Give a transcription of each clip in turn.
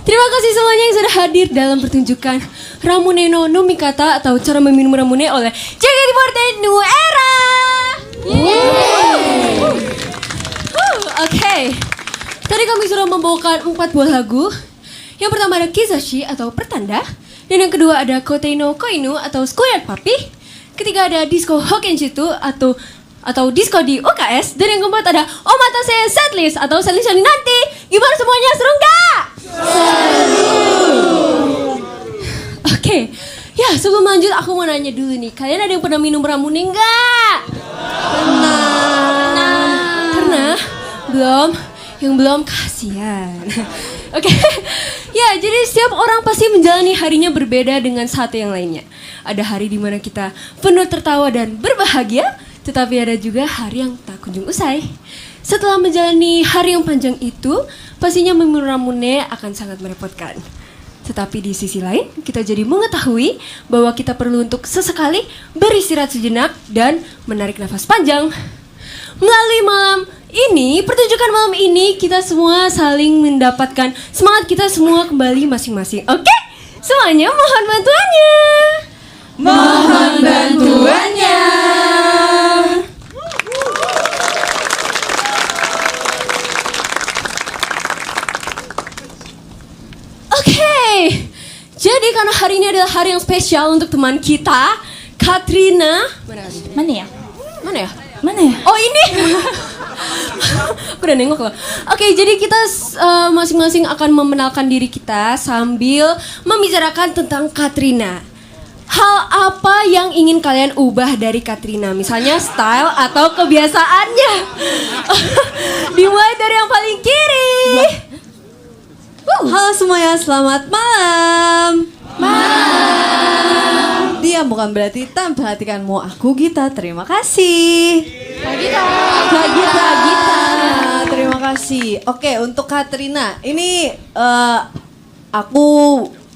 Terima kasih semuanya yang sudah hadir dalam pertunjukan Ramune no Mikata atau cara meminum ramune oleh JKT48 New Era. Oke. Tadi kami sudah membawakan 4 buah lagu. Yang pertama ada Kizashi atau Pertanda, dan yang kedua ada Kotei no Koinu atau Squared Puppy. Ketiga ada Disco Hokkenshitu atau Disco di OKS, dan yang keempat ada Omatase Setlist atau setlist yang nanti. Gimana semuanya, seru nggak? Oke, ya sebelum lanjut aku mau nanya dulu nih, kalian ada yang pernah minum ramune nggak? Pernah? Belum? Yang belum, kasihan. Oke, ya jadi setiap orang pasti menjalani harinya berbeda dengan satu yang lainnya. Ada hari di mana kita penuh tertawa dan berbahagia, tetapi ada juga hari yang tak kunjung usai. Setelah menjalani hari yang panjang itu, pastinya meminum ramune akan sangat merepotkan. Tetapi di sisi lain, kita jadi mengetahui bahwa kita perlu untuk sesekali beristirahat sejenak dan menarik nafas panjang. Melalui pertunjukan malam ini, kita semua saling mendapatkan semangat kita semua kembali masing-masing. Oke? Semuanya mohon bantuannya. Mohon bantuannya. Oke. Jadi karena hari ini adalah hari yang spesial untuk teman kita, Katrina. Mana ya? Oh ini. Aku udah nengok loh. Oke, jadi kita masing-masing akan memkenalkan diri kita sambil membicarakan tentang Katrina. Hal apa yang ingin kalian ubah dari Katrina? Misalnya style atau kebiasaannya. Dimulai dari yang paling kiri. Halo semuanya, selamat malam. Dia bukan berarti tak perhatikanmu. Aku Gita, terima kasih. Kak Gita. Terima kasih. Oke, untuk Katrina, ini aku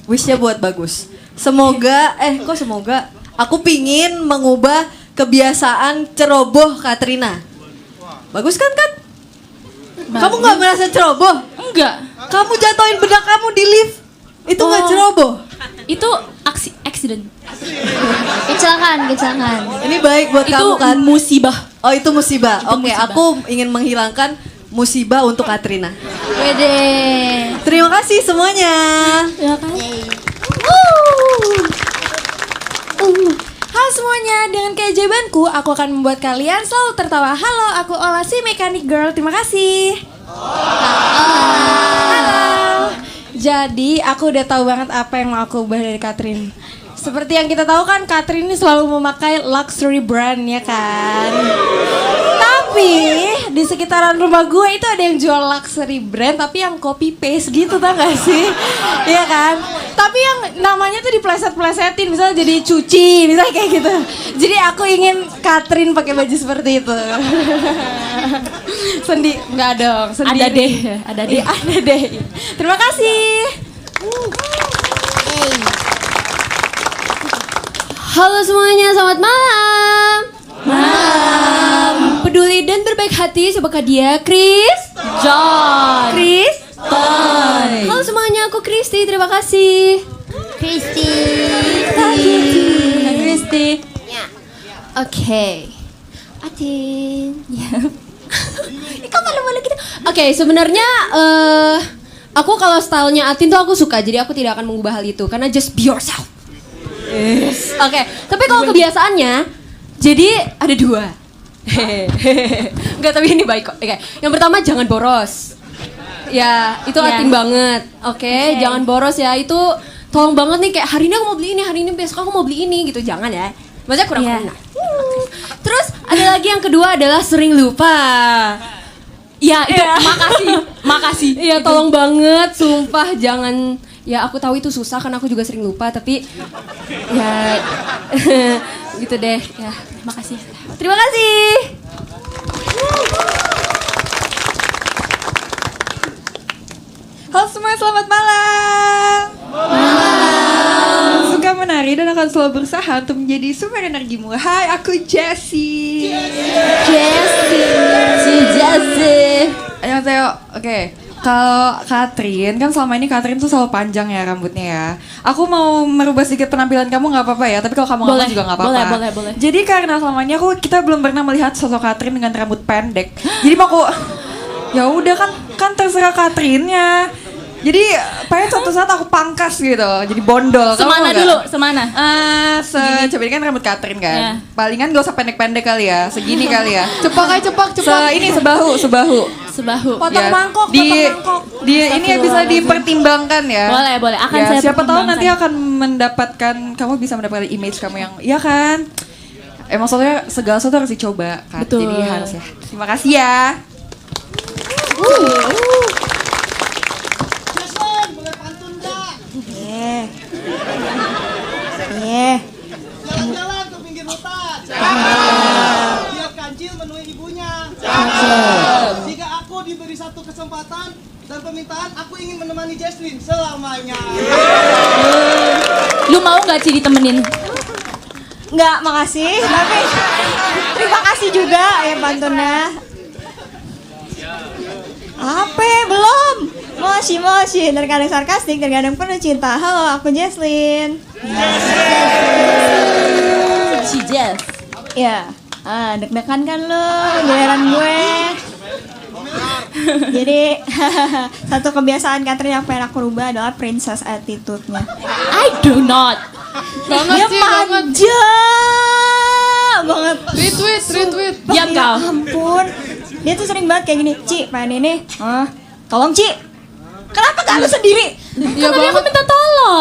wishnya buat bagus. Semoga, aku pingin mengubah kebiasaan ceroboh Katrina. Bagus kan, Kat? Kamu nggak merasa ceroboh? Enggak. Kamu jatuhin bedak kamu di lift. Itu nggak ceroboh? Itu accident. Kecelakaan. Ini baik buat kamu kan? Itu musibah. Oh, itu musibah. Oke, aku ingin menghilangkan musibah untuk Katrina. Wede. Terima kasih semuanya. Terima kasih. Halo semuanya, dengan keajaibanku aku akan membuat kalian selalu tertawa. Halo, aku Ola si Mechanic Girl. Terima kasih. Halo. Jadi aku udah tahu banget apa yang mau aku ubah dari Katrin. Seperti yang kita tahu kan, Katrin ini selalu memakai luxury brand ya kan. Tapi di sekitaran rumah gue itu ada yang jual luxury brand tapi yang copy paste gitu, tau gak sih? Iya kan? Tapi yang namanya tuh dipleset-plesetin, misalnya jadi cuci, misalnya kayak gitu. Jadi aku ingin Katrin pakai baju seperti itu. Enggak dong, sendiri. Ada deh. Ada deh. Terima kasih. Halo semuanya, selamat malam. Peduli dan berbaik hati, siapakah dia? John. Halo semuanya, aku Kristi, terima kasih. Kristi. Oke. Atin. Ya. Kok malu-malu gitu? Oke, sebenarnya aku kalau stylenya Atin tuh aku suka, jadi aku tidak akan mengubah hal itu karena just be yourself. Yes. Oke, tapi kalau kebiasaannya, jadi ada 2. Enggak, tapi ini baik kok. Oke, yang pertama jangan boros. Ya, itu Atin banget. Oke, jangan boros ya. Itu tolong banget nih, kayak hari ini aku mau beli ini, hari ini besok aku mau beli ini gitu. Jangan ya. Maksudnya kurang guna. Terus ada lagi yang kedua adalah sering lupa. Ya, itu makasih. Iya, tolong banget, sumpah jangan. Ya, aku tahu itu susah karena aku juga sering lupa, tapi ya gitu deh. Ya, makasih. Terima kasih. Halo semua, selamat malam. Suka menari dan akan selalu berusaha untuk menjadi sumber energimu. Hai, aku Jessie. Jessie. Annyeonghaseyo. Oke. Kalau Katrin, kan selama ini Katrin tuh selalu panjang ya rambutnya ya. Aku mau merubah sedikit penampilan kamu nggak apa-apa ya, tapi kalau kamu nggak mau juga nggak apa-apa. Boleh. Jadi karena selama ini kita belum pernah melihat sosok Katrin dengan rambut pendek. Jadi mau aku, ya udah kan terserah Katrinnya. Jadi pengen suatu saat aku pangkas gitu, jadi bondol. Semana dulu, semana. Coba ini kan rambut Katrin kan. Ya. Palingan gak usah pendek-pendek kali ya, segini kali ya. Cepak. Ini sebahu. Sebahu. Potong Ya. mangkok, Di potong mangkok. ini ya bisa dipertimbangkan ya. Boleh. Akan Ya, saya siapa tahu pertimbangkan. nanti akan kamu bisa mendapatkan image kamu yang, iya kan? Emang soalnya segala sesuatu harus dicoba kan. Betul. Jadi harus ya. Terima kasih ya. Jalan-jalan ke pinggir hutan. Biar kancil menemui ibunya. Jika aku diberi satu kesempatan dan permintaan, aku ingin menemani Jesslyn selamanya. Lu mau nggak Ci ditemenin? Enggak, makasih. Tapi terima kasih juga ya pantunnya. Apa? Belum. Moshi. Terkadang sarkastik, terkadang penuh cinta. Halo, aku Jesslyn. Si Jess. Ya. Deg-degan kan lo, giliran gue. Jadi satu kebiasaan Katrin yang pengen aku rubah adalah princess attitude-nya. I do not. Dia manja banget. Retweet. Diam Ya kau. ampun. Dia tuh sering banget kayak gini, Ci, pengen ini. Tolong Ci. Kenapa gak lu sendiri? Karena dia aku minta tolong.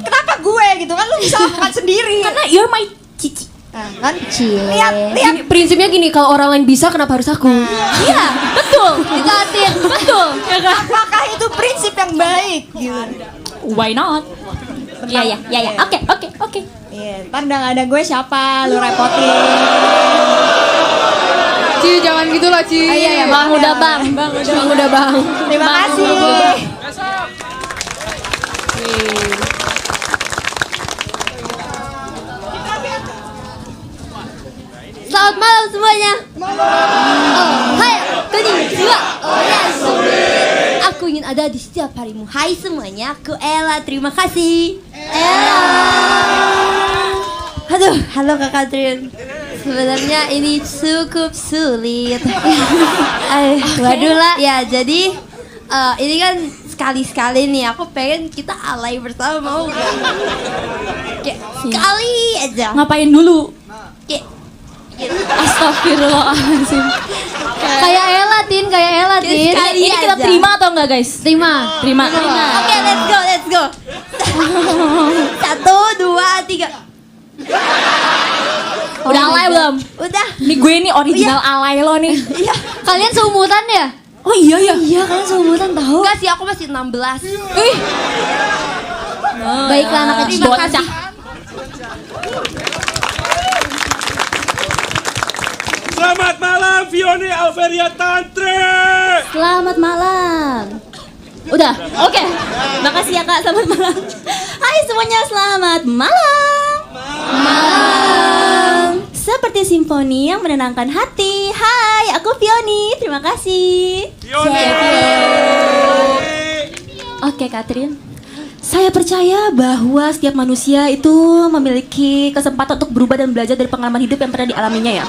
Kenapa gue gitu kan lu bisa lakukan sendiri. Karena you're my cici. Kan lihat. Prinsipnya gini, kalau orang lain bisa kenapa harus aku? Iya, betul. Dikatin, betul. Ya kan? Apakah itu prinsip yang baik? Gitu. Why not? Iya. Oke. Iya, ntar udah gak ada gue siapa lu repotin. Ci, jangan gitu lah, Ci. Iya, Bang udah bang. Terima kasih. Selamat malam semuanya. Hai, konnichiwa. Aku ingin ada di setiap harimu. Hai semuanya, aku Ella. Terima kasih. Ella. Aduh, halo Kak Katrin. Sebenarnya ini cukup sulit. Waduh lah. Ya, jadi ini kan sekali-sekali nih aku pengen kita alay bersama, mau gak? Kayak sekali aja. Ngapain dulu? Kayak astagfirullahaladzim. Kayak Ella, Tin. Ini kita aja. terima atau enggak, guys? Terima. Oke, let's go. 1, 2, 3. Udah alay belum? Udah. Nih gue nih original alay lo nih. Iya. Kalian seumuran ya? Oh iya ya. Iya, kalian seumuran tahu. Enggak sih, aku masih 16. Baiklah anak kecil. Terima kasih. Selamat malam, Vioni Alveria Tantri. Selamat malam. Udah, oke. Makasih ya Kak, selamat malam. Hai semuanya, selamat malam. Malam. Seperti simfoni yang menenangkan hati. Hai, aku Vioni. Terima kasih. Vioni. Oke, Katrin. Saya percaya bahwa setiap manusia itu memiliki kesempatan untuk berubah dan belajar dari pengalaman hidup yang pernah dialaminya ya.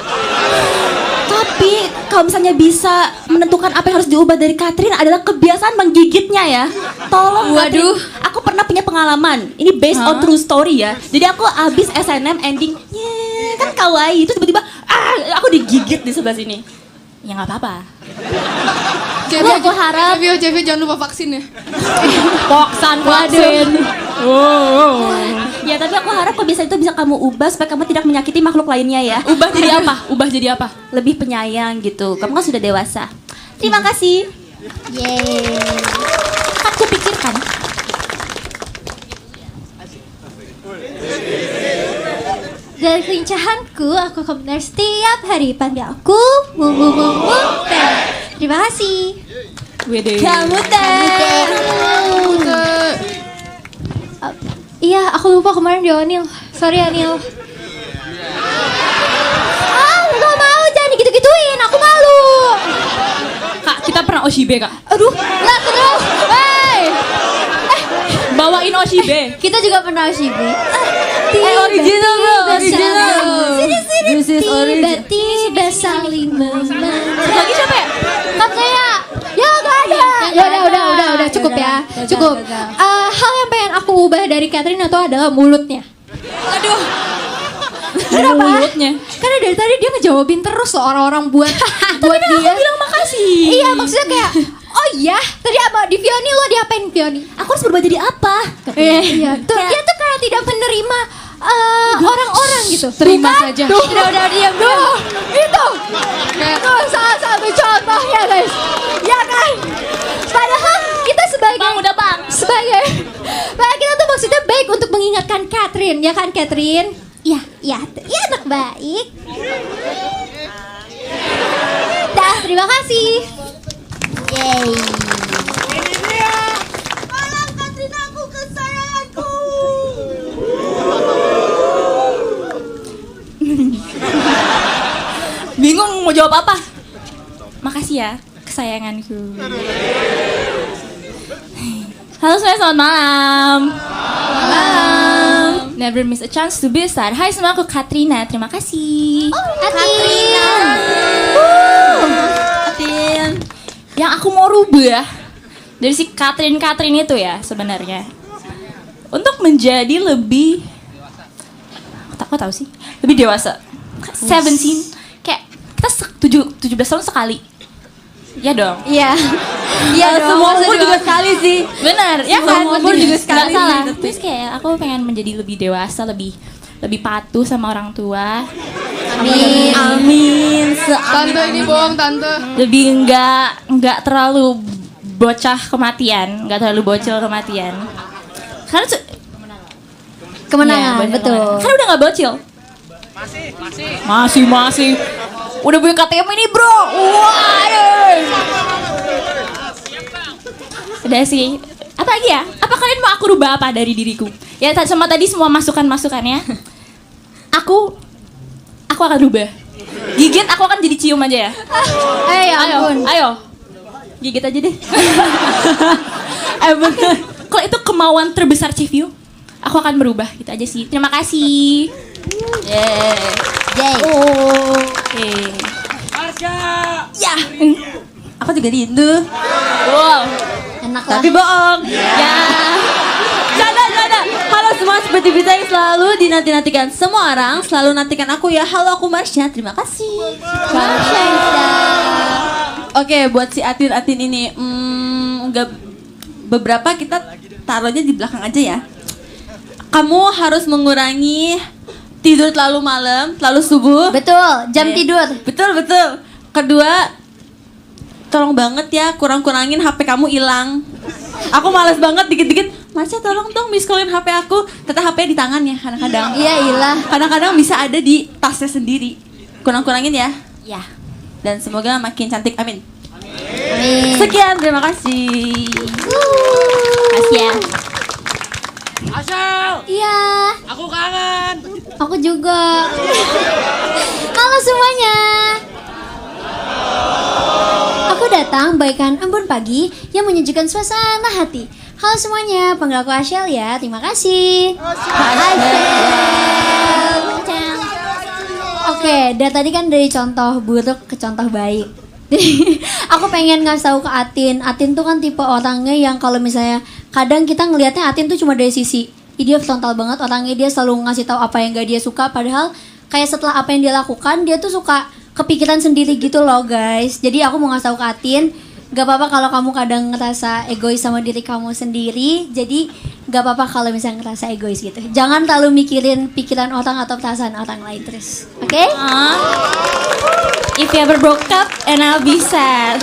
Tapi kalau misalnya bisa menentukan apa yang harus diubah dari Katrin adalah kebiasaan menggigitnya ya. Tolong Katrin, aku pernah punya pengalaman. Ini based on true story ya. Jadi aku abis SNM ending, kan kawaii. Itu tiba-tiba aku digigit di sebelah sini. Ya nggak apa-apa. Aku harap Cevi jangan lupa vaksin ya. vaksin. Ya tapi aku harap kebiasaan itu bisa kamu ubah supaya kamu tidak menyakiti makhluk lainnya ya. Ubah jadi apa? Lebih penyayang gitu. Kamu kan sudah dewasa. Terima kasih. Yeay. Kan kupikirkan. Dari kelincahanku, aku akan benar setiap hari. Panggil aku Teh. Terima kasih. Kamu teh. Iya, aku lupa kemarin di Anil. Sorry Anil. Gak mau, jangan gitu-gituin. Aku malu. Kak, kita pernah pernah Oshibe kak? Aduh, lah terus. Hey. Bawain Oshibe. Kita juga pernah Oshibe. original bro, original. Sini. This is original. Tiba-tiba saling memandang. Lagi siapa ya? Kan saya. Ya gak ada. Ya udah cukup ya. Cukup. Hal yang pengen aku ubah dari Catherine itu adalah mulutnya. Aduh. Kenapa? Mulutnya. Karena dari tadi dia ngejawabin terus loh orang-orang buat buat dia. Aku bilang makasih. Iya maksudnya kayak oh iya tadi apa di Vioni lo diapain Vioni? Aku harus berubah jadi apa? Iya tuh dia tuh kayak tidak menerima orang-orang gitu. Terima Bukan? saja. Tuh, udah diam. Itu. Tuh salah satu contohnya guys. Ya kan? Padahal kita sebagai Bang, udah bang. Padahal kita tuh maksudnya baik untuk mengingatkan Catherine, ya kan Catherine? Iya, anak baik. Dah, terima kasih. Yeay. Ini dia. Malam Catherine aku kesayanganku. Bingung mau jawab apa? Makasih ya, kesayanganku. Halo semuanya, selamat malam. Malam. Never miss a chance to be a star. Hai semua, aku Katrina. Terima kasih. Katrina. Katin. Yang aku mau rubah dari si Katrin itu ya sebenarnya untuk menjadi lebih aku tahu sih lebih dewasa. 17 kayak kita 17 tahun sekali. Ya dong. Iya. Semua umur juga sekali sih. Benar, ya kan? Semua umur juga sekali Nggak salah. sih. Terus kayak aku pengen menjadi lebih dewasa, lebih patuh sama orang tua. Amin. Tante ini bohong tante. Lebih nggak terlalu bocah kematian, nggak terlalu bocil kematian. Karena Kemenangan, Iya, betul. Kan udah nggak bocil. Masih. Udah punya KTM ini bro. Waduh. Udah sih. Apa lagi ya? Apa kalian mau aku rubah apa dari diriku? Ya sama tadi semua masukannya. Aku akan rubah. Gigit aku akan jadi cium aja ya. Ya ampun. Ayo. Gigit aja deh. Bener. Kalau itu kemauan terbesar Civio, aku akan berubah. Gitu aja sih. Terima kasih. Yay. Oke. Marsha. Ya. Aku juga rindu. Wow. Enak lah. Tapi bohong. Ya. Canda. Halo semua, seperti biasa yang selalu dinanti-nantikan semua orang, selalu nantikan aku ya. Halo, aku Marsha. Terima kasih. Oke, buat si Atin ini, beberapa kita taruhnya di belakang aja ya. Kamu harus mengurangi tidur terlalu malam, terlalu subuh. Betul, jam Iya. tidur. Betul. Kedua, tolong banget ya kurang-kurangin HP kamu hilang. Aku males banget dikit-dikit. Marsha tolong dong miss callin HP aku. Ternyata HP di tangan ya kadang-kadang. Iya, ilah. Kadang-kadang bisa ada di tasnya sendiri. Kurang-kurangin ya. Ya. Dan semoga makin cantik. Amin. Amin. Sekian, terima kasih. Makasih ya. Asal. Iya, Aku kangen. aku juga. Halo semuanya. Aku datang bagaikan embun pagi yang menyejukkan suasana hati. Halo semuanya, panggil aku Ashel ya. Terima kasih. Oke, dari tadi kan dari contoh buruk ke contoh baik. Aku pengen ngasih tahu ke Atin tuh kan tipe orangnya yang kalau misalnya kadang kita ngelihatnya Atin tuh cuma dari sisi dia frontal banget orangnya, dia selalu ngasih tahu apa yang gak dia suka, padahal kayak setelah apa yang dia lakukan dia tuh suka kepikiran sendiri gitu loh guys. Jadi aku mau ngasih tahu ke Atin, gak apa-apa kalau kamu kadang ngerasa egois sama diri kamu sendiri. Jadi gak apa-apa kalau misalnya ngerasa egois gitu. Jangan terlalu mikirin pikiran orang atau perasaan orang lain terus. Oke? If you ever broke up and I'll be sad.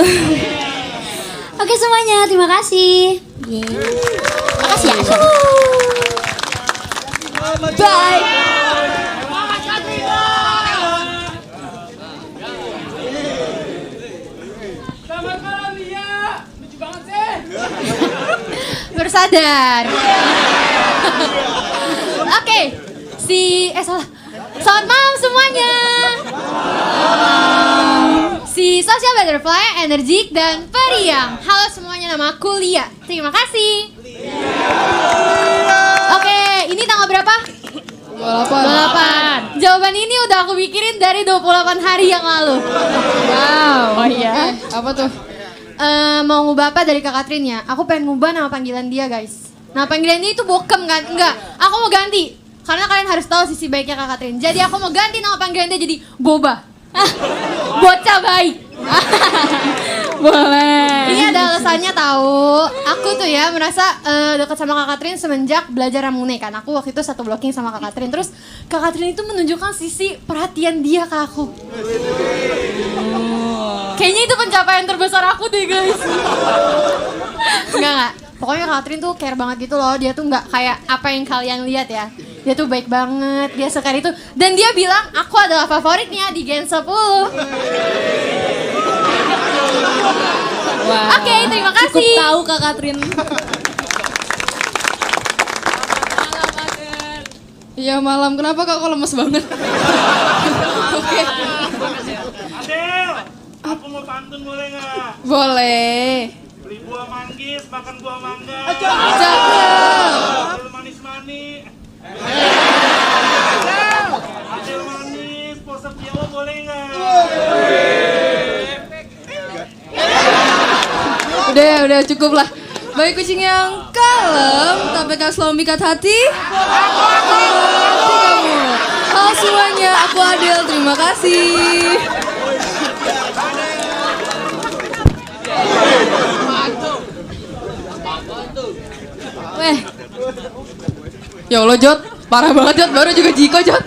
Oke semuanya, terima kasih. Makasih ya. Asya. Bye. Selamat malam Lia. Lucu banget sih. Bersadar. Oke. Salah. Selamat malam semuanya. Si si Social Butterfly, energik dan periang. Halo semuanya, nama aku Lia. Terima kasih. Oke, ini tanggal berapa? 28. Jawaban ini udah aku pikirin dari 28 hari yang lalu. Wow. Oh iya. Apa tuh? Mau ngubah apa dari Kak Katrin ya? Aku pengen ngubah nama panggilan dia, guys. Nama panggilan dia itu Bokem kan? Enggak, aku mau ganti. Karena kalian harus tahu sisi baiknya Kak Katrin. Jadi aku mau ganti nama panggilan dia jadi Boba. Bocah baik. Boleh. Ini ada alasannya tahu. Aku tuh ya merasa dekat sama Kak Katrin semenjak belajar Ramune kan. Aku waktu itu satu blocking sama Kak Katrin. Terus Kak Katrin itu menunjukkan sisi perhatian dia ke aku. Kayaknya itu pencapaian terbesar aku deh, guys. Enggak. Pokoknya Kak Katrin tuh care banget gitu loh. Dia tuh nggak kayak apa yang kalian lihat ya. Dia tuh baik banget, dia sekali itu. Dan dia bilang, aku adalah favoritnya di Gen 10. Wow. Oke, terima kasih. Cukup tahu Kak Katrin. Iya malam, kenapa kak kok lemes banget? Oke. Adel, aku mau pantun boleh nggak? Boleh. Beli buah manggis, makan buah mangga. Cakep. Adel manis-manis. Adel manis, pose Jawa boleh nggak? Udah cukup lah. Baik kucing yang kalem, tapi kau selalu mikat hati. Hati kamu. Halo semuanya, aku Adel. Terima kasih. Weh. Ya Allah Jot, parah banget Jot, baru juga Jiko Jot.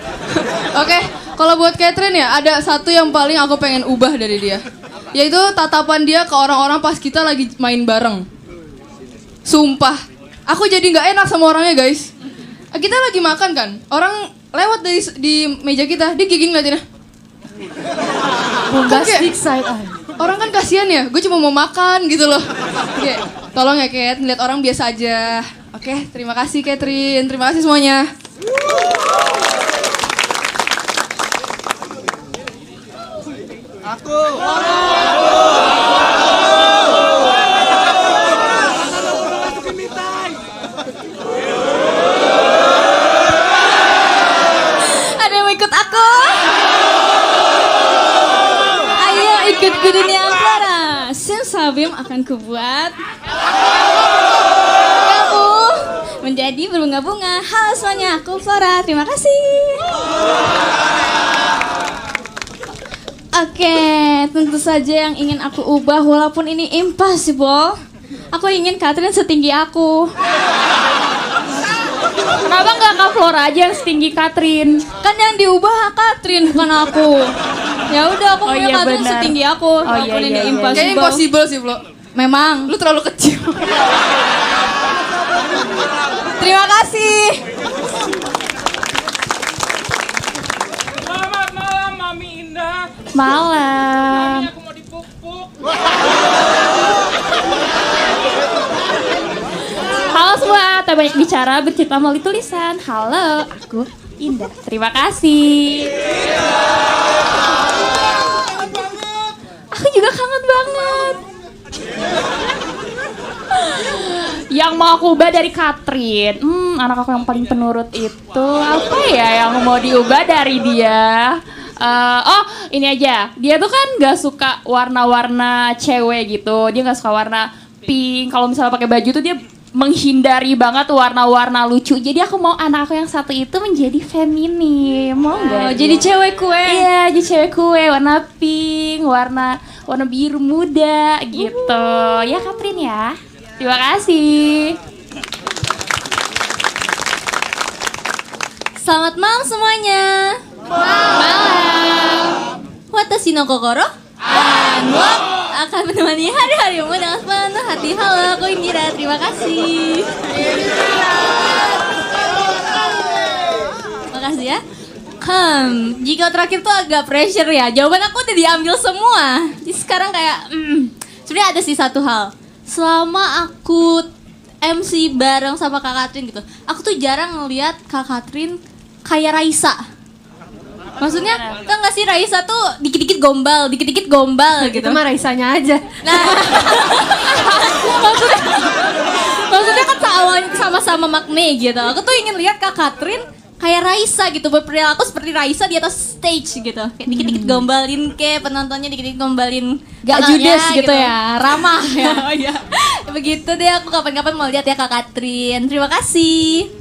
Oke, kalau buat Catherine ya ada satu yang paling aku pengen ubah dari dia. Yaitu tatapan dia ke orang-orang pas kita lagi main bareng. Sumpah, aku jadi nggak enak sama orangnya guys. Kita lagi makan kan, orang lewat di meja kita, dia giging ngeliatinnya. Bombastic side eye. Orang kan kasihan ya, gue cuma mau makan gitu loh. Oke, tolong ya Kat, ngeliat orang biasa aja. Oke, terima kasih Catherine, terima kasih semuanya. Aku. Ada yang mau ikut aku? Ayo ikut ke dunia Flora. Sabim akan kubuat kamu menjadi berbunga-bunga. Halo semuanya, aku Flora. Terima kasih. Oke, tentu saja yang ingin aku ubah walaupun ini impossible. Aku ingin Catherine setinggi aku. Kenapa nggak Kak Flora aja yang setinggi Catherine? Kan yang diubah Catherine bukan aku. Ya udah aku punya Catherine benar. setinggi aku. Walaupun ini impossible. Kayaknya impossible sih Flo. Memang. Lu terlalu kecil. Terima kasih. Selamat malam Mami Indah. Malam. Aku mau dipuk-puk. Halo semua, tak banyak bicara, bercerita melalui tulisan. Halo, aku Indah. Terima kasih. Aku juga kangen banget. Yang mau aku ubah dari Catherine, anak aku yang paling penurut itu apa ya yang mau diubah dari dia? Oh ini aja, dia tuh kan gak suka warna-warna cewek gitu, dia gak suka warna pink. Kalau misalnya pakai baju tuh dia menghindari banget warna-warna lucu. Jadi aku mau anak aku yang satu itu menjadi feminim, mau nggak? Jadi cewek kue. Iya, jadi cewek kue warna pink, warna biru muda gitu. Ya Catherine ya. Terima kasih. Selamat malam semuanya. Malam. Watashi no kokoro akan menemani hari-harimu dengan sepenuh hati. Halo, aku Indira. Terima kasih. Makasih ya. Jika terakhir tuh agak pressure ya. Jawaban aku udah diambil semua. Jadi sekarang kayak sebenarnya ada sih satu hal. Selama aku MC bareng sama Kak Katrin gitu, aku tuh jarang ngeliat Kak Katrin kayak Raisa. Maksudnya, tau gak sih Raisa tuh dikit-dikit gombal gitu. Itu mah Raisanya aja. Nah, maksudnya kan awalnya sama-sama makne gitu. Aku tuh ingin lihat Kak Katrin kayak Raisa gitu, berperilaku seperti Raisa di atas stage gitu. Kayak dikit-dikit gombalin penontonnya, dikit-dikit gombalin Gak kakaknya judes gitu ya, ramah ya. Oh iya. Begitu deh, aku kapan-kapan mau lihat ya Kak Katrin. Terima kasih.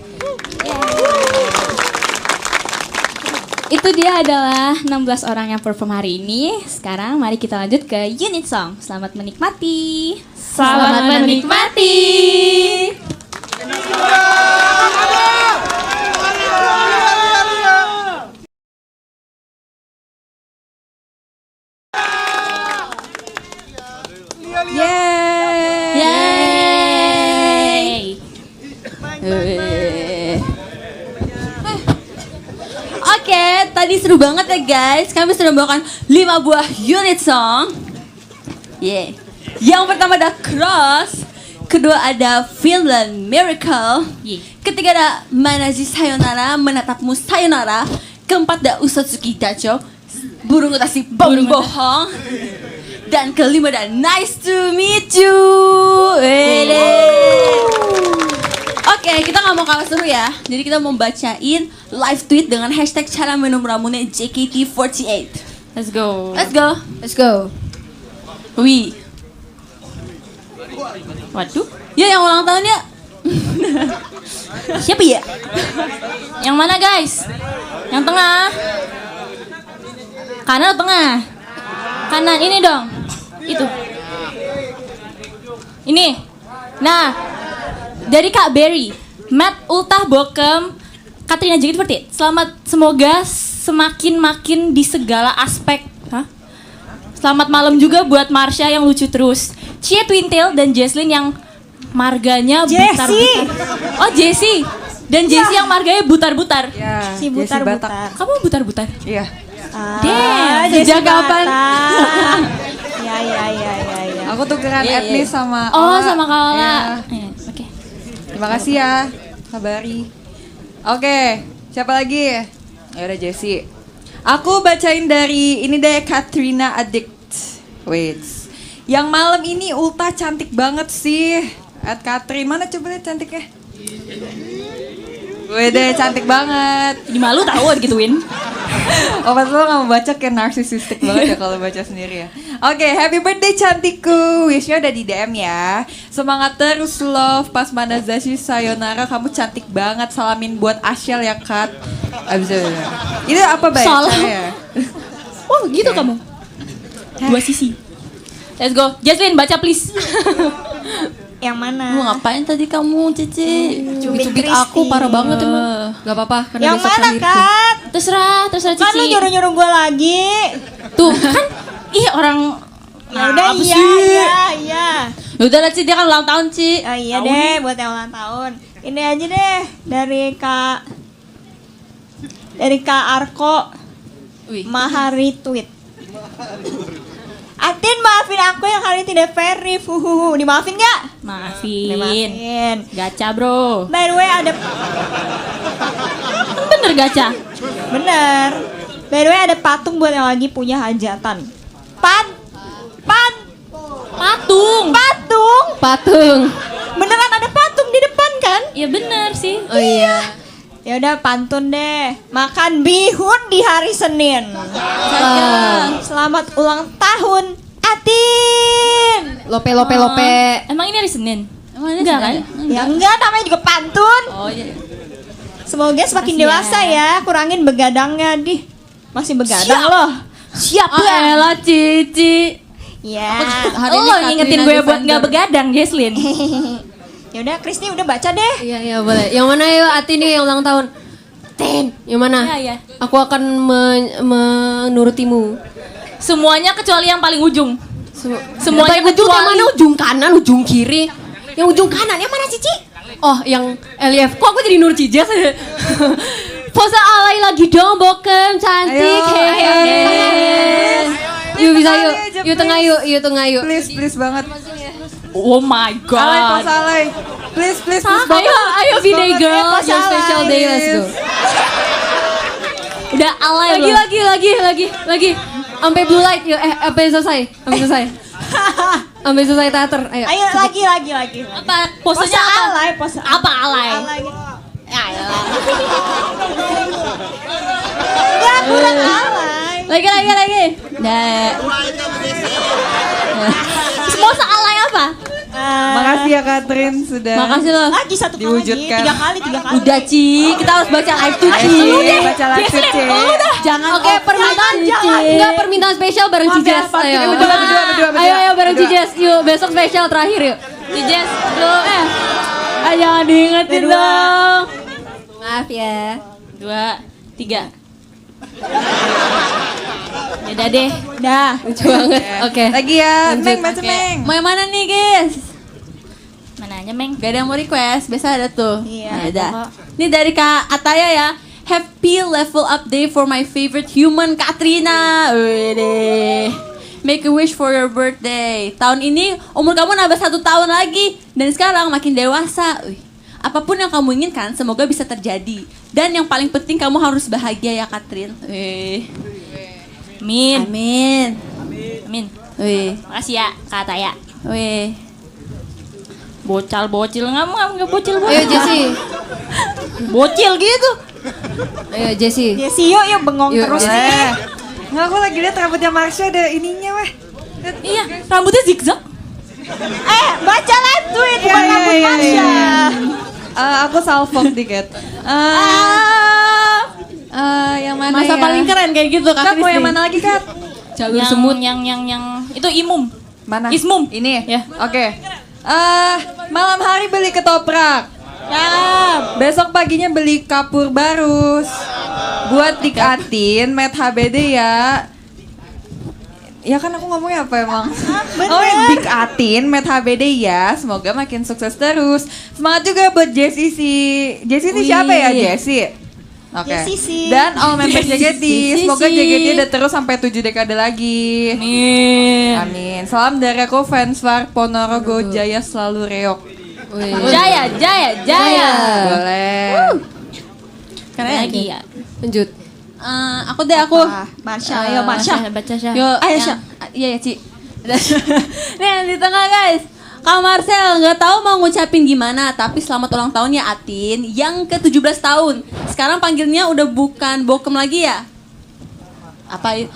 Itu dia adalah 16 orang yang perform hari ini. Sekarang mari kita lanjut ke unit song. Selamat menikmati. Selamat menikmati. Yeay. Oke, tadi seru banget ya guys. Kami sudah membawakan 5 buah unit song. Yang pertama ada Cross, kedua ada Finland Miracle, ketiga ada Manaji Sayonara, Menatapmu Sayonara, keempat ada Usatsuki Dacho, Burung Utasi Bong Bohong, dan kelima ada Nice to Meet You. Oke, kita nggak mau kalah seru ya. Jadi kita mau bacain live tweet dengan hashtag cara minum ramuan JKT48. Let's go. Let's go. Let's go. Wih. Waduh. Ya yang ulang tahun ya. Siapa ya? Yang mana guys? Yang tengah. Kanan atau tengah? Kanan ini dong. Itu. Ini. Nah. Dari Kak Berry, Matt Ultah Bokem, Katrina JKT48. Selamat, semoga semakin makin di segala aspek. Selamat malam juga buat Marsha yang lucu terus. Cie Twintail dan Jesslyn yang marganya butar-butar. Oh Jessie. Dan Jessie yang marganya butar-butar. Ya, Si butar-butar. Kamu butar-butar? Iya. Damn. Sejak kapan? Ya. Aku tukeran etnis sama Oh Ola. sama Kala. Iya. Oke. Terima kasih ya, Kabari. Oke, siapa lagi? Ya udah Jessie. Aku bacain dari ini deh, Katrina Addict. Wait. Yang malam ini Ulta cantik banget sih. At Katrin, mana coba lihat cantiknya? Wede, cantik banget. Jadi malu tau gituin. Oh, pas lo gak mau baca kayak narsisistik banget ya kalau baca sendiri ya. Oke, happy birthday cantikku. Wishnya udah di DM ya. Semangat terus love. Pas Manazashi Sayonara kamu cantik banget. Salamin buat Ashel ya Kat. Abis itu apa baik? Salam. Ya? Oh gitu kamu. Dua sisi. Let's go. Jasmine baca please. Yang mana? Mau ngapain tadi kamu Cici? Cubit Aku parah banget emang. Eh, Gak apa-apa, karena Yang besok mana lahirku. Kat? terserah Cici. Kan lu nyuruh-nyuruh gue lagi. Tuh kan, ih orang. Ya udah apa iya, sih? iya. Udah lah Ci, dia kan ulang tahun Ci. Oh iya deh, buat yang ulang tahun. Ini aja deh dari Kak Arko. Wih. Mahari tweet. Atin maafin aku yang hari ini tidak verif. Dimaafin gak? Maafin. Dimaafin. Gacha bro. By the way ada Bener gacha. bener. By the way ada patung buat yang lagi punya hajatan. Patung. Patung. Beneran ada patung di depan kan? Ya bener sih. Oh iya. Ya udah pantun deh. Makan bihun di hari Senin. Selamat ulang tahun Atin. Lope. Emang ini hari Senin? Emang ini enggak kan? Ya enggak, namanya juga pantun. Oh iya. Semoga semakin Makasih ya. dewasa ya. Kurangin begadangnya di. Masih begadang loh. Siap Ah elah Cici. Ya. Lo ngingetin gue buat nggak begadang, Jesslyn. Ya udah, Kristi udah baca deh. Iya boleh. Yang mana ya Ati nih yang ulang tahun? Tin. Yang mana? Iya. Aku akan menurutimu. Semuanya kecuali yang paling ujung. Semuanya ujung yang mana? Ujung kanan, ujung kiri. Yang ujung kanan yang mana Cici? Oh, yang Elief. Kok aku jadi Nur Cijaz? Pose alay lagi dong, Bokem cantik. Hehe. Yuk bisa yuk. Yuk tengah yuk, Please banget. Oh my Alay, god. pas alay. Please banget. Ayo V-Day girl, your special day, let's go. Udah alay Lagi. Sampai blue light yuk. Sampai selesai. Sampai selesai teater. Ayo. Ayo lagi. Apa? Posenya apa? Alay, pose Apa alay? Ya elah. Enggak, kurang alay. Lagi. Nah. Semua alay apa? Makasih ya Katrin sudah. Makasih loh. Lagi satu kali. Diwujudkan. 3 kali. Udah Ci, kita harus baca live tuh Ci. Baca live tuh, Ci. Jangan. Oke, permintaan spesial bareng Cijes. Ayo. Berdua. Ayo bareng Cijes. Yuk, besok spesial terakhir yuk. Cijes, lu jangan diingetin dong. Maaf ya. 2, 3. Udah deh. Dah. Lucu banget. Oke. Lagi ya, Lanjut. Meng, baca Meng. Mau yang mana nih guys? Mananya, Meng? Gak ada yang mau request, biasa ada tuh. Iya. Ada. Ini dari Kak Ataya ya. Happy level up day for my favorite human, Katrina. Wede. Make a wish for your birthday. Tahun ini umur kamu nambah 1 tahun lagi. Dan sekarang makin dewasa. Apapun yang kamu inginkan, semoga bisa terjadi. Dan yang paling penting kamu harus bahagia ya, Katrin. Amin. Amin. Wih. Makasih ya, Kak Ataya. Wih. Bocil nggak bocil banget. Ayo Jesse. Bocil gitu. Ayo Jesse. Ya sih yuk bengong Yuk, terus ya. nih. Nggak, aku lagi lihat rambutnya Marsha ada ininya weh. Iya, rambutnya zigzag. Baca live tweet bukan rambut Marsha. Aku salfok dikit. Yang mana Masa ya? paling keren kayak gitu Kak Kak mau yang Kristi. mana lagi Kak? Jalur semut. Yang itu imum. Mana? Ismum. Ini Ya. Oke. Malam hari beli ketoprak. Besok paginya beli kapur barus. Buat dikatin, Met HBD ya. Ya kan aku ngomongnya apa emang? Oh, Big Atin, Met HBD ya. Semoga makin sukses terus. Semangat juga buat Jessie sih. Jessie ini siapa ya, Jessie? Oke. Jessie sih. Dan all members JKT. Semoga JKT ada terus sampai 7 dekade lagi. Amin. Salam dari aku fans Var Ponorogo Jaya selalu reok. Jaya. Boleh. Keren Lagi ya. Lanjut. Aku deh aku. Marsha, ayo Marsha. Baca Syah. Yo, Ayo, yang- Iya ya, Ci. Nih yang di tengah guys. Kak Marcel nggak tahu mau ngucapin gimana, tapi selamat ulang tahun ya Atin yang ke-17 tahun. Sekarang panggilnya udah bukan Bokem lagi ya? Apa itu?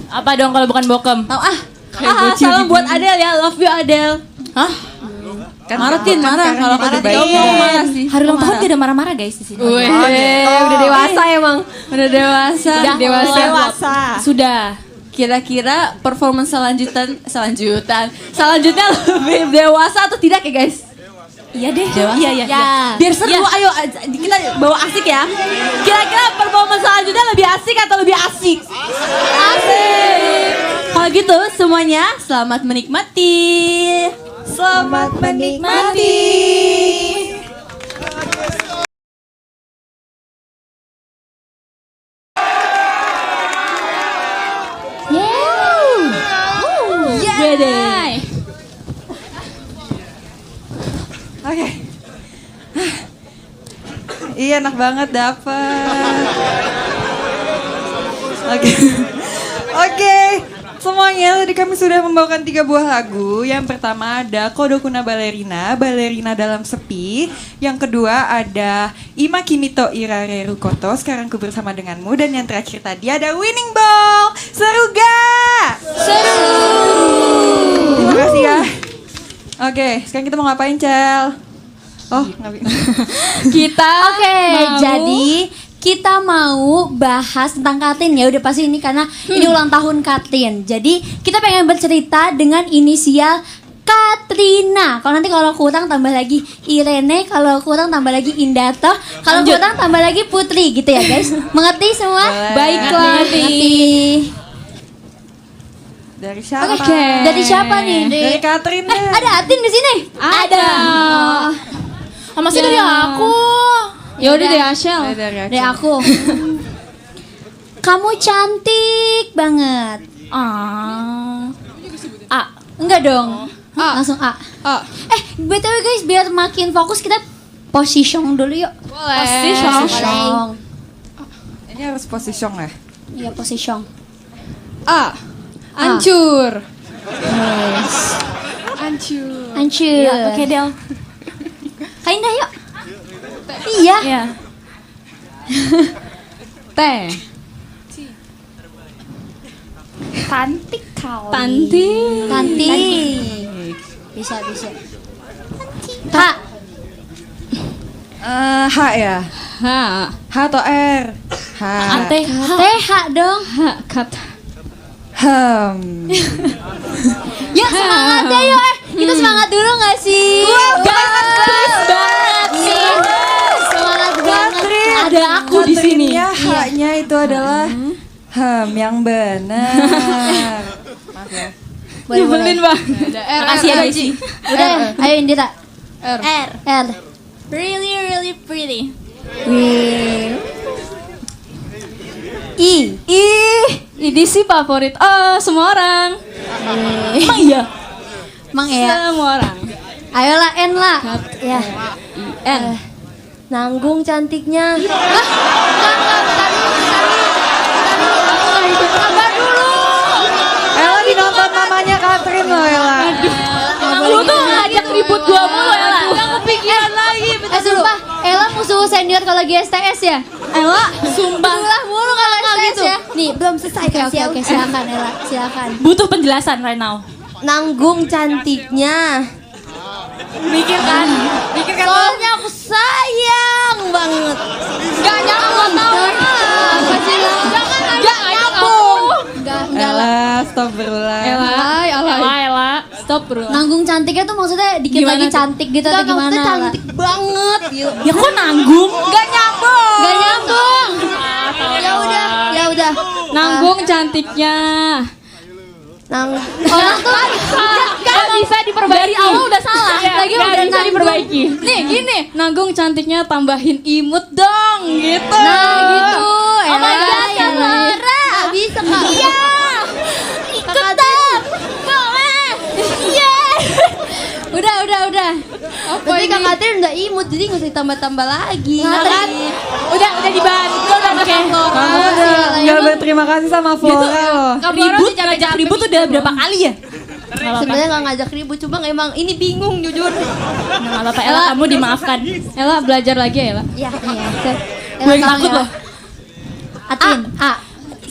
Apa dong kalau bukan bokem? Tahu salam buat Adele ya, love you Adele. Hah? Kan Martin marah kalau Martin. kamu marah sih. Hari ulang tahun gak ada marah-marah guys di sini. Wih, udah dewasa emang. Udah dewasa. Udah Dewasa. Sudah. Kira-kira performance selanjutnya lebih dewasa atau tidak ya guys? Iya deh. Iya. Biar seru, ayo kita bawa asik ya. Kira-kira performance selanjutnya lebih asik atau lebih asik? Asik. Kalau gitu semuanya selamat menikmati. Selamat menikmati. Yeay. Oke. Iya enak banget dapet. Oke. Semuanya tadi kami sudah membawakan 3 buah lagu. Yang pertama ada Kodokuna Ballerina, Ballerina dalam Sepi. Yang kedua ada Ima Kimito Irare Rukoto, Sekarang Ku Bersama Denganmu. Dan yang terakhir tadi ada Winning Ball. Seru gak? Seru. Terima kasih ya. Oke, sekarang kita mau ngapain, Cel? Oh, Kita jadi kita mau bahas tentang Katrin ya udah pasti ini karena ini ulang tahun Katrin. Jadi kita pengen bercerita dengan inisial Katrina. Kalau kurang tambah lagi Irene, kalau kurang tambah lagi Indato, kalau kurang tambah lagi Putri gitu ya guys. Mengerti semua? Baiklah. Mengerti. dari siapa? Dari siapa nih? Dari Katrin. Ada Atin di sini? Ada. Masih dari aku. Ya udah deh Ashel. Dari aku. Kamu cantik banget. Enggak dong. Langsung A. A. BTW guys, biar makin fokus kita Position dulu yuk. Position. Ini harus position ya. Iya, position. A. Hancur. Hancur. Hancur. Oke, Del. Kak Indah yuk. Iya. Iya. T. Cantik kali. Cantik. Bisa. H. H ya. H. H atau R? H. TH dong. Kata. Yuk semangat ya yuk. Kita semangat dulu gak sih? banget sih. Semangat banget. Ada aku di sini. H-nya itu adalah yang benar. Maaf ya. Nyebelin bang. Ada R. Makasih ya Daisy. Udah, ayo Indira. R. R. Really pretty. I. Ini sih favorit semua orang. Emang iya? Mang ya. Semua orang. Ayolah N lah. Ya. N. Nanggung cantiknya. Ella dinonton mamanya Katrin loh Ella. Lu tuh ngajak ribut gua mulu ya. Gak kepikiran lagi. Sumpah, Ella musuh senior kalau lagi STS ya. Ella, sumpah. Berulah mulu kalau STS ya. Nih, belum selesai. Oke, silakan Ella, silakan. Butuh penjelasan right now. Nanggung cantiknya. Mikir kan? Soalnya aku sayang banget. Gak nyambung tau. Gak nyambung. Enggak lah. Ella, stop berulang. Ella. Stop bro. Nanggung cantiknya tuh maksudnya dikit Gimana lagi tuh? cantik gitu atau gimana? Maksudnya cantik banget gitu. Ya kok nanggung? Gak nyambung. Gak nyambung. Ya udah. Nanggung cantiknya. Orang tuh Gak bisa diperbaiki. Dari awal udah salah. Lagi Gak udah bisa nanggung. diperbaiki. Nih gini, nanggung cantiknya tambahin imut dong gitu. Nah gitu. Oh my God, Kak Laura. Gak bisa Kak. Iya. Ikutan. Boleh. Iya. Udah. Berarti Kak Katrin udah imut, jadi gak usah ditambah-tambah lagi. Udah dibantu. Udah pakai. Kamu udah nggak berterima kasih sama Flora loh. Ngajak ribut tuh udah berapa kali ya? Sebenarnya gak ngajak ribut, cuma emang ini bingung jujur. Gak apa-apa Ella, kamu dimaafkan. Ella belajar lagi ya Ella. Iya. Gue takut loh. Atin. A.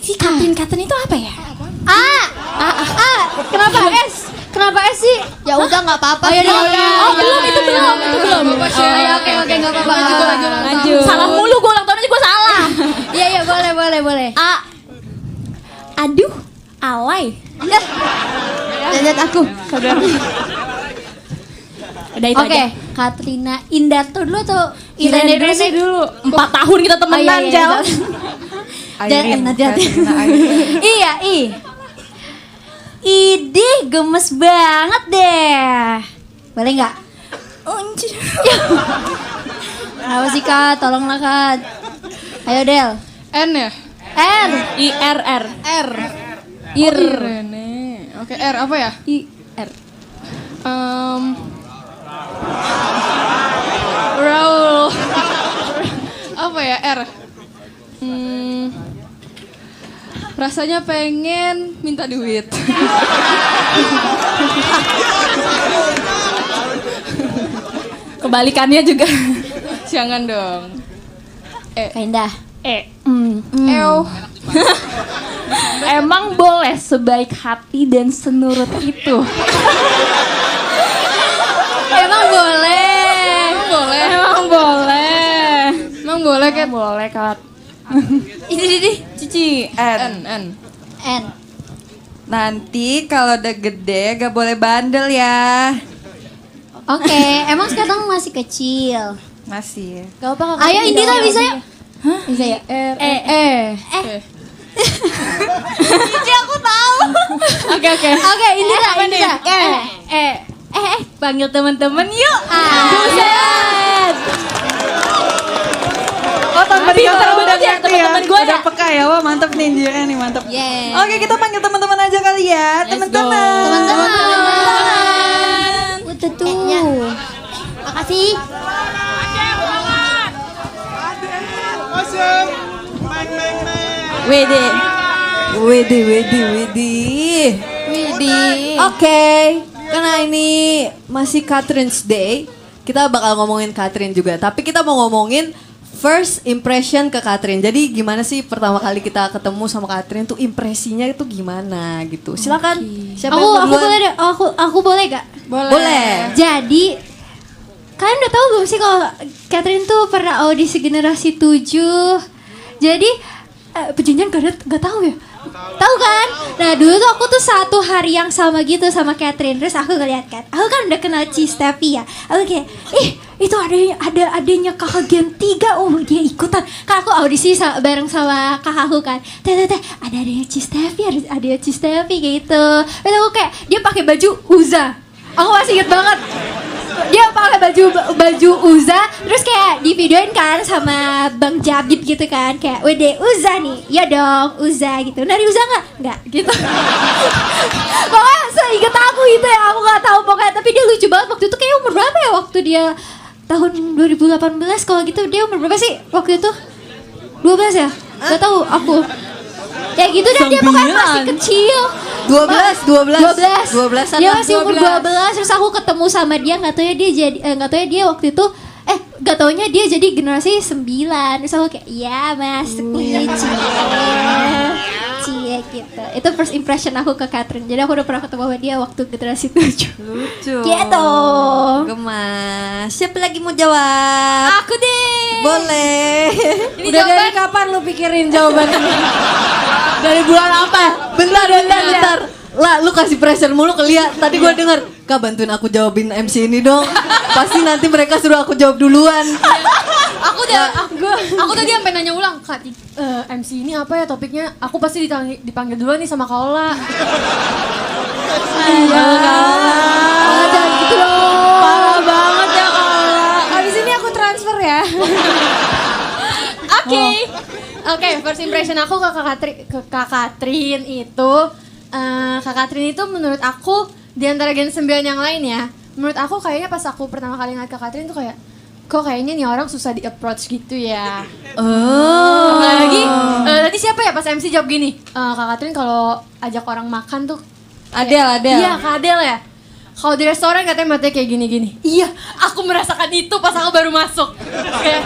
Si Katrin itu apa ya? A. Kenapa S? Kenapa S sih? Ya udah nggak apa-apa. Oh belum, itu belum. Oke nggak apa-apa. Lanjut. Salah mulu, gue ulang tahun aja gue salah. Iya boleh. A. Aduh, alay. Lihat aku. Udah itu Oke, aja. Katrina Indarto dulu atau Irene dulu sih? dulu. 4 tahun kita temenan, Jel. Airin, Hati-hati. Katrina Airin. Iya, Idih, gemes banget deh. Boleh nggak? Kenapa sih Kak? Tolonglah Kak. Ayo Del. N ya. R. IRR. Irene. Oke, R apa ya? IR. Raul. Apa ya R? Rasanya pengen minta duit. Kebalikannya juga. Jangan dong. Kak Indah. Emang boleh sebaik hati dan senurut itu. Emang boleh. Emang boleh Kat? Boleh, Kat. Ini. Cici, N. N. Nanti kalau udah gede gak boleh bandel ya. Oke, emang sekarang masih kecil. Masih. Gak apa Ayo Indira bisa ya? Bisa ya? Cici aku tahu. Oke, Indira. Panggil teman-teman yuk. Buset. Oh, tanpa dikata udah aja, ngerti ya. teman-teman gue Udah ya. peka ya. Wah, mantep nih Indira nih, mantep. Yeah. Oke, kita panggil teman-teman aja kali ya. Teman-teman. Teman-teman. Udah tuh. Makasih. Wede. Widih. Oke, karena ini masih Catherine's Day, kita bakal ngomongin Catherine juga. Tapi kita mau ngomongin first impression ke Catherine. Jadi gimana sih pertama kali kita ketemu sama Catherine tuh impresinya itu gimana gitu. Silakan. Siapa yang Aku duluan? boleh deh, aku boleh gak? Boleh. Jadi kalian udah tahu belum sih kalau Catherine tuh pernah audisi generasi 7. Jadi perjanjian gak tahu ya? Tahu kan? Nah dulu tuh aku tuh satu hari yang sama gitu sama Catherine. Terus aku ngeliat kan, aku kan udah kenal Cistepi ya. Aku kayak, itu ada adanya kakak Gen 3, oh dia ikutan. Kan aku audisi bareng sama kakakku kan. Teh, ada adanya Cistepi, ada adanya Cistepi gitu. Terus aku kayak, dia pakai baju Uza. Aku masih inget banget. Dia pakai baju Uza, terus kayak di videoin kan sama Bang Jabib gitu kan, kayak wede Uza nih, ya dong Uza gitu. Dari Uza nggak gitu. Pokoknya seinget aku gitu ya, aku nggak tahu pokoknya. Tapi dia lucu banget waktu itu, kayak umur berapa ya waktu dia tahun 2018 kalau gitu. Dia umur berapa sih waktu itu? 12 ya? Gak tahu aku. Ya gitu dan dia pokoknya masih kecil. 12. Dia masih umur 12. Terus aku ketemu sama dia, nggak tahu ya dia jadi nggak tahu ya dia waktu itu nggak taunya dia jadi generasi 9. Terus aku kayak ya masuk nih cie gitu. Itu first impression aku ke Catherine. Jadi aku udah pernah ketemu sama dia waktu generasi 7. Lucu. Gitu. Gemas. Siapa lagi mau jawab? Aku deh. Boleh. Udah dari kapan lu pikirin jawabannya? Dari bulan apa? Bentar. Lah, lu kasih pressure mulu ke Lia. Tadi gue denger, Kak bantuin aku jawabin MC ini dong. Pasti nanti mereka suruh aku jawab duluan. Aku tadi sampai nanya ulang, Kak, MC ini apa ya topiknya? Aku pasti dipanggil duluan nih sama Kaola. Jangan gitu dong. Parah banget ya Kaola. Abis ini aku transfer ya. Oke, first impression aku ke Kak Catherine itu, Kak Catherine itu menurut aku di antara Gen 9 yang lain ya, menurut aku kayaknya pas aku pertama kali ngeliat Kak Catherine tuh kayak, kok kayaknya nih orang susah di approach gitu ya. Apalagi tadi siapa ya pas MC jawab gini, Kak Catherine kalau ajak orang makan tuh Adel. Iya, Kak Adel ya. Kalau di restoran katanya matanya kayak gini-gini. Iya, aku merasakan itu pas aku baru masuk. Kayak,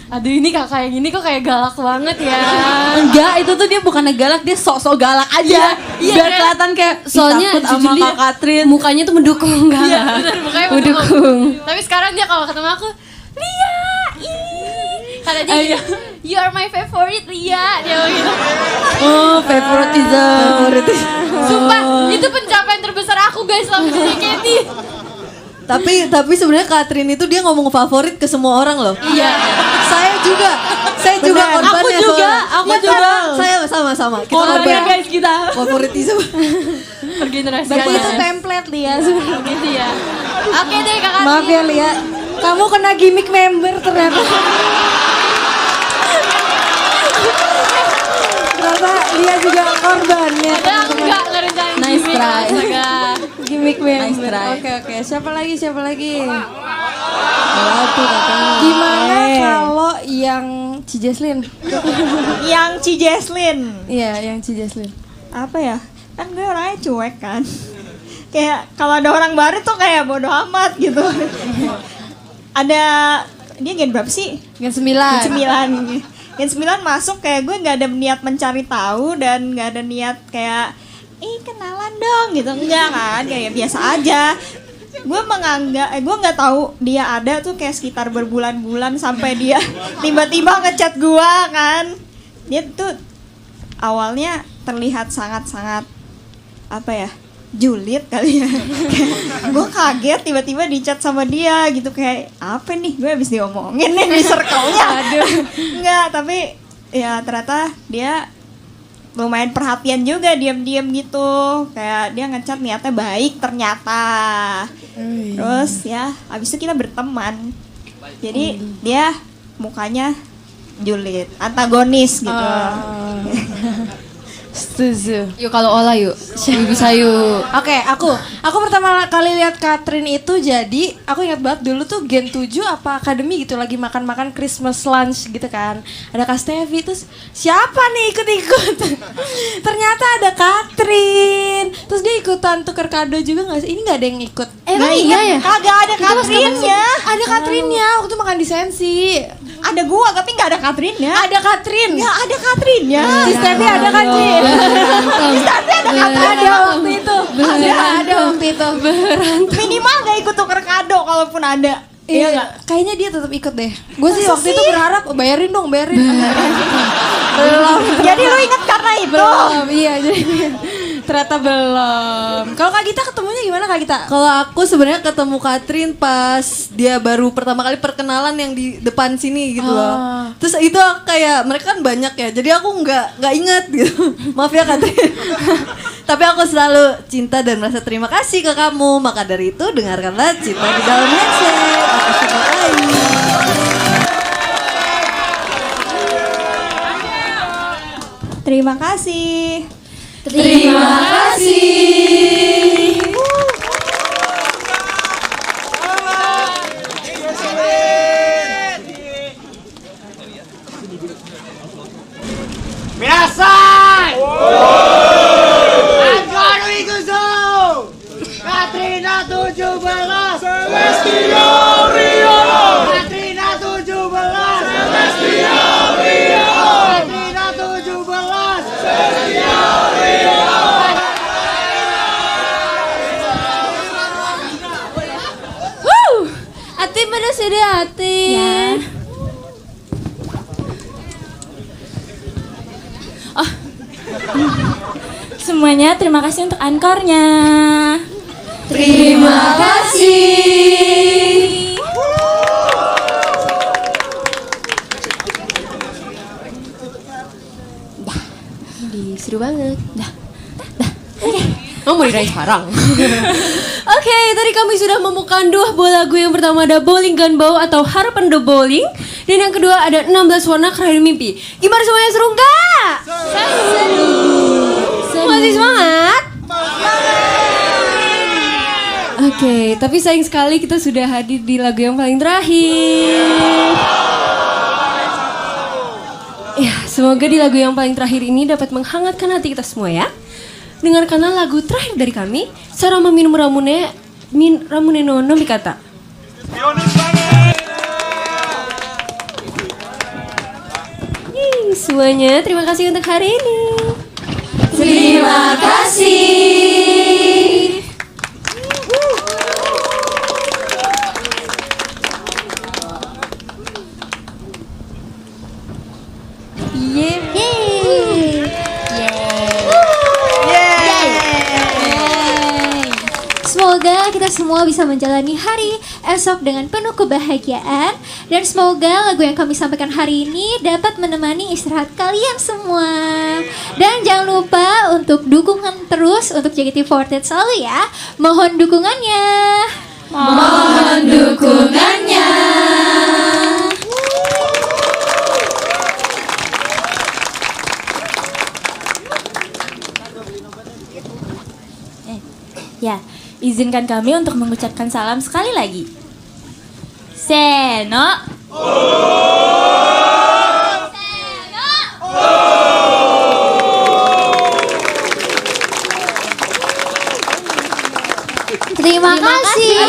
aduh ini kakak yang gini kok kayak galak banget ya. Enggak, itu tuh dia bukannya galak, dia sok-sok galak aja. Iya, Biar kelihatan kayak soalnya takut sama jujur Kak Catherine. mukanya tuh mendukung enggak. Iya, benar, mukanya mendukung. Tapi sekarang dia kalau ketemu aku, Lia, kata dia, you are my favorite Lia, dia bilang gitu. Oh, favoritism. Sumpah, itu pencapaian terbesar aku guys selama di JKT. Tapi sebenarnya Catherine itu dia ngomong favorit ke semua orang loh. Iya. Saya juga korbannya. Aku juga. Saya sama. Kita Korban korban guys kita. favoritisme. Pergenerasi. Berarti itu template Lia. Gitu ya. Oke deh kakak. Maaf ya Lia. Kamu kena gimmick member ternyata. Ternyata Lia juga korban ya. Enggak rencana. Nice try. Gimmick member. try. Oke. Siapa lagi? Gimana kalau yang Cijeslin? Yang Cijeslin. Iya, yang Cijeslin. Apa ya? Kan gue orangnya cuek kan. Kayak kalau ada orang baru tuh kayak bodo amat gitu. Ada dia gen berapa sih? Gen 9. Gen 9 masuk kayak gue nggak ada niat mencari tahu dan nggak ada niat kayak kenalan dong gitu, enggak kan, kayak biasa aja. Gue menganggap, gue nggak tahu dia ada tuh kayak sekitar berbulan-bulan sampai dia tiba-tiba ngechat gue kan. Dia tuh awalnya terlihat sangat-sangat apa ya, julid kali ya. Gue kaget tiba-tiba di chat sama dia gitu, kayak apa nih, gue habis diomongin nih di circle-nya. Aduh. Enggak, tapi ya ternyata dia lumayan perhatian juga, diam-diam gitu. Kayak dia ngechat niatnya baik ternyata. Terus ya abis itu kita berteman. Jadi dia mukanya julid, antagonis gitu. Setuju. Yuk kalau Ola yuk. Bisa yuk. Oke, aku pertama kali lihat Katrin itu jadi aku ingat banget dulu tuh Gen 7 apa akademi gitu lagi makan-makan Christmas lunch gitu kan. Ada Kak Stevi terus siapa nih ikut-ikut? Ternyata ada Katrin. Terus dia ikutan tuker kado juga nggak sih? Ini nggak ada yang ikut. Emang iya ya? Kagak ada Katrinnya. Ada Katrinnya waktu makan di Sensi. Ada gua tapi nggak ada Katrinnya. Ada Katrin. Ya ada Katrinnya. Si Stevi ada kan Ci? Si Stevi ada Katrin. Ada waktu itu. Ada waktu itu. Minimal nggak ikut tuker kado kalaupun ada. Iya nggak? Kayaknya dia tetap ikut deh. Gue sih waktu itu berharap bayarin dong, bayarin. Belum. Jadi lu inget karena itu? Belum. Iya jadi ternyata belum. Kalau Kak Gita ketemunya gimana Kak Gita? Kalau aku sebenarnya ketemu Katrin pas dia baru pertama kali perkenalan yang di depan sini gitu loh. Terus itu kayak mereka kan banyak ya, jadi aku nggak ingat gitu. Maaf ya Katrin. Tapi aku selalu cinta dan merasa terima kasih ke kamu. Maka dari itu dengarkanlah Cinta di Dalam Headset. Aku sukai. Terima kasih. Terima kasih. Minasan! Angkor Wiguzo! Katrina 17! Celestial Rio! Katrina 17! Celestial Rio! Katrina 17! Celestial Rio! Atin mana sudah Atin? Ya. Oh. Semuanya terima kasih untuk ankornya. Terima kasih. Seru banget. Oh, mau diraih sekarang. Oke, tadi kami sudah menemukan dua buah lagu. Yang pertama ada Bowling Gunbow atau Harapan The Bowling. Dan yang kedua ada 16 warna Kerahin Mimpi. Gimana semuanya, seru nggak? Seru. Masih semangat? Oke, tapi sayang sekali kita sudah hadir di lagu yang paling terakhir. Ya, semoga di lagu yang paling terakhir ini dapat menghangatkan hati kita semua ya. Dengarkanlah lagu terakhir dari kami, Sarama minum ramune no Mikata. Semuanya terima kasih untuk hari ini. Terima kasih. Semoga kita semua bisa menjalani hari esok dengan penuh kebahagiaan. Dan semoga lagu yang kami sampaikan hari ini dapat menemani istirahat kalian semua. Dan jangan lupa untuk dukungan terus untuk JKT48 selalu ya. Mohon dukungannya. Mohon dukungannya. Ya, izinkan kami untuk mengucapkan salam sekali lagi. Seno. Terima kasih.